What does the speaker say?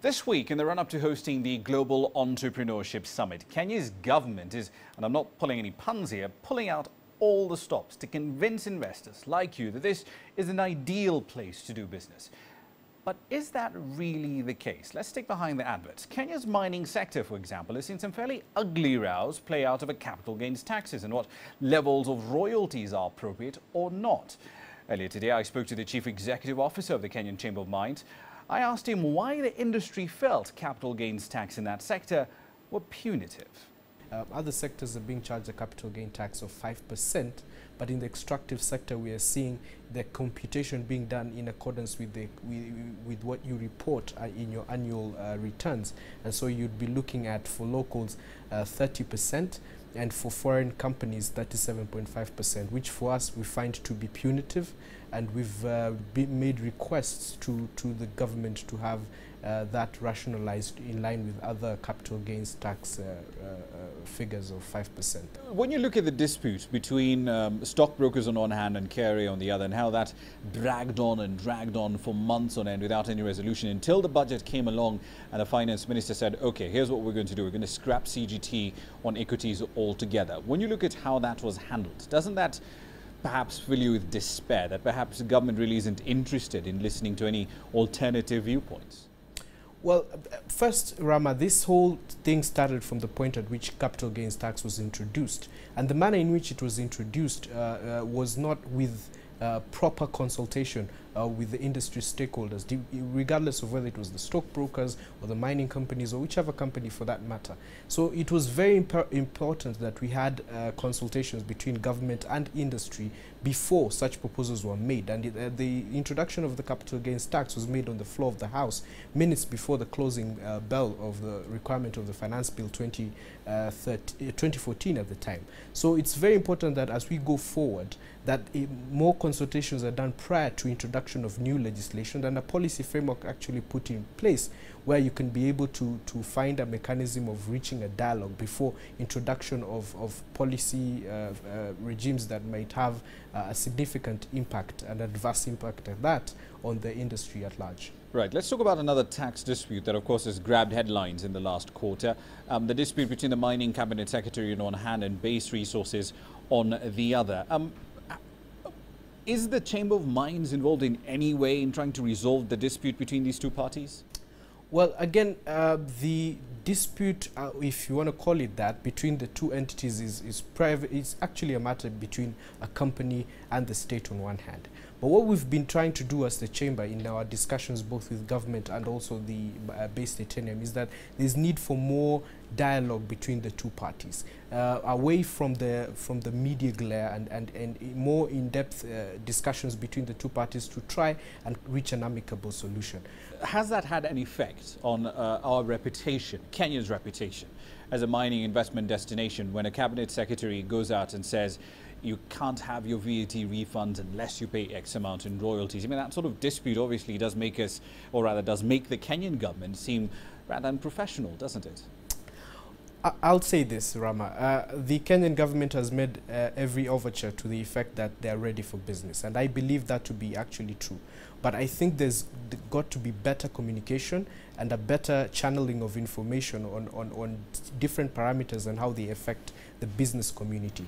This week, in the run-up to hosting the Global Entrepreneurship Summit, Kenya's government is, and I'm not pulling any puns here, pulling out all the stops to convince investors like you that this is an ideal place to do business. But is that really the case? Let's stick behind the adverts. Kenya's mining sector, for example, has seen some fairly ugly rows play out over capital gains taxes and what levels of royalties are appropriate or not. Earlier today, I spoke to the Chief Executive Officer of the Kenyan Chamber of Mines. I asked him why the industry felt capital gains tax in that sector were punitive. Other sectors are being charged a capital gain tax of 5%, but in the extractive sector we are seeing the computation being done in accordance with what you report in your annual returns. And so you'd be looking at, for locals, 30%, and for foreign companies 37.5%, which for us we find to be punitive, and we've made requests to the government to have that rationalized in line with other capital gains tax figures of 5%. When you look at the dispute between stockbrokers on one hand and KRA on the other, and how that dragged on for months on end without any resolution until the budget came along and the finance minister said, okay, here's what we're going to do. We're going to scrap CGT on equities altogether. When you look at how that was handled, doesn't that perhaps fill you with despair that perhaps the government really isn't interested in listening to any alternative viewpoints? Well, first, Rama, this whole thing started from the point at which capital gains tax was introduced. And the manner in which it was introduced was not with proper consultation with the industry stakeholders, regardless of whether it was the stockbrokers or the mining companies or whichever company for that matter. So it was very important that we had consultations between government and industry before such proposals were made. And the introduction of the capital gains tax was made on the floor of the House minutes before the closing bell of the requirement of the Finance Bill 2014 at the time. So it's very important that as we go forward, that more consultations are done prior to introduction of new legislation, and a policy framework actually put in place where you can be able to find a mechanism of reaching a dialogue before introduction of policy regimes that might have a significant impact and adverse impact at that on the industry at large. Right. Let's talk about another tax dispute that, of course, has grabbed headlines in the last quarter. The dispute between the Mining Cabinet Secretary on one hand and Base Resources on the other. Is the Chamber of Mines involved in any way in trying to resolve the dispute between these two parties? Well, again, the dispute, if you want to call it that, between the two entities is private. It's actually a matter between a company and the state on one hand. But what we've been trying to do as the Chamber in our discussions both with government and also the Base Titanium is that there's need for more dialogue between the two parties, away from the media glare and more in-depth discussions between the two parties to try and reach an amicable solution. Has that had an effect on our reputation, Kenya's reputation, as a mining investment destination when a cabinet secretary goes out and says, you can't have your VAT refunds unless you pay X amount in royalties? I mean, that sort of dispute obviously does make us, or rather does make the Kenyan government seem rather unprofessional, doesn't it? I'll say this, Rama. The Kenyan government has made every overture to the effect that they are ready for business, and I believe that to be actually true. But I think there's got to be better communication and a better channeling of information on different parameters and how they affect the business community.